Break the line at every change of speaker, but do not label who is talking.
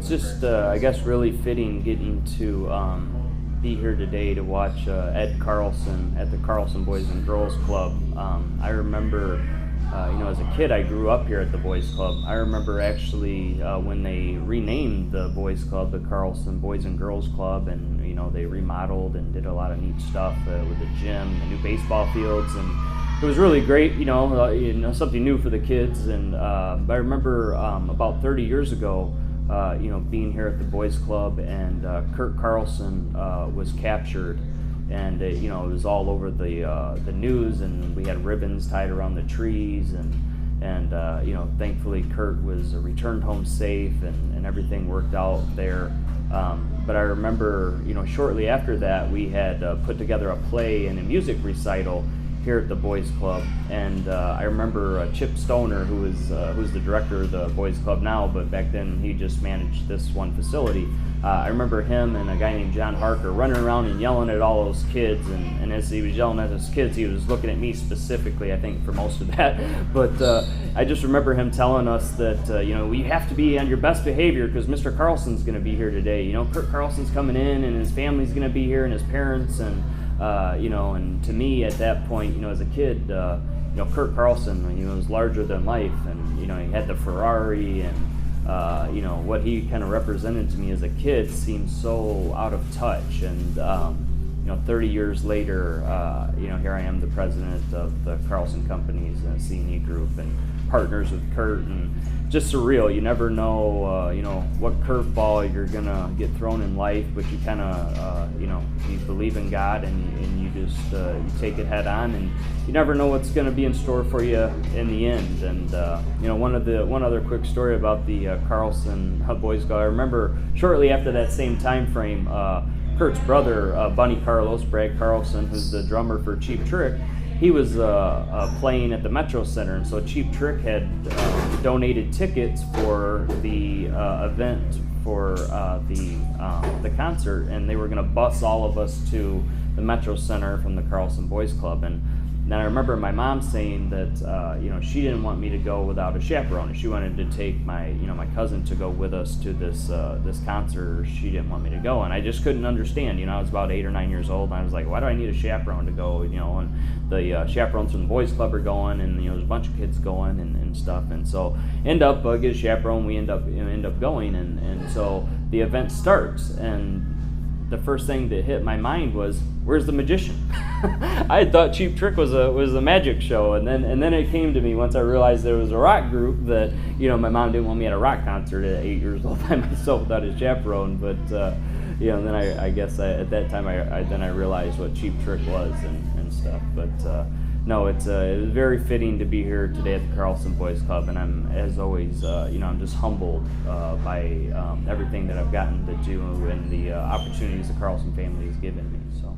it's just, I guess, really fitting getting to be here today to watch Ed Carlson at the Carlson Boys and Girls Club. I remember, as a kid, I grew up here at the Boys Club. I remember actually when they renamed the Boys Club the Carlson Boys and Girls Club, and they remodeled and did a lot of neat stuff with the gym, the new baseball fields, and it was really great. Something new for the kids. And but I remember about 30 years ago, being here at the Boys Club, and Kurt Carlson was captured, and it was all over the news, and we had ribbons tied around the trees, and thankfully Kurt was returned home safe, and everything worked out there. But I remember, shortly after that, we had put together a play and a music recital here at the Boys Club, and I remember Chip Stoner, who's the director of the Boys Club now, but back then he just managed this one facility. I remember him and a guy named John Harker running around and yelling at all those kids, and as he was yelling at those kids, he was looking at me specifically, I think, for most of that. But I just remember him telling us that, we have to be on your best behavior because Mr. Carlson's going to be here today. Kurt Carlson's coming in, and his family's going to be here, and his parents, and and to me at that point, as a kid, Kurt Carlson, was larger than life, and he had the Ferrari, and what he kind of represented to me as a kid seemed so out of touch. And 30 years later, here I am, the president of the Carlson Companies C&E Group, and partners with Kurt, and just surreal. You never know, what curveball you're gonna get thrown in life, but you kind of, you believe in God, and you just you take it head on, and you never know what's gonna be in store for you in the end. And one other quick story about the Carlson Boys Club. I remember shortly after that same time frame, Kurt's brother, Bunny Carlos, Brad Carlson, who's the drummer for Cheap Trick, he was playing at the Metro Center, and so Cheap Trick had donated tickets for the event for the concert, and they were going to bus all of us to the Metro Center from the Carlson Boys Club. And then I remember my mom saying that she didn't want me to go without a chaperone, and she wanted to take my my cousin to go with us to this concert. She didn't want me to go, and I just couldn't understand. I was about 8 or 9 years old, and I was like, why do I need a chaperone to go? And the chaperones from the Boys Club are going, and there's a bunch of kids going and stuff, and so end up get a chaperone. We end up going, and so the event starts, and the first thing that hit my mind was, where's the magician? I had thought Cheap Trick was a magic show, and then it came to me once I realized there was a rock group that my mom didn't want me at a rock concert at 8 years old by myself without a chaperone. But then I guess at that time I realized what Cheap Trick was and stuff. But no, it was very fitting to be here today at the Carlson Boys Club, and I'm, as always, I'm just humbled by everything that I've gotten to do and the opportunities the Carlson family has given me. So.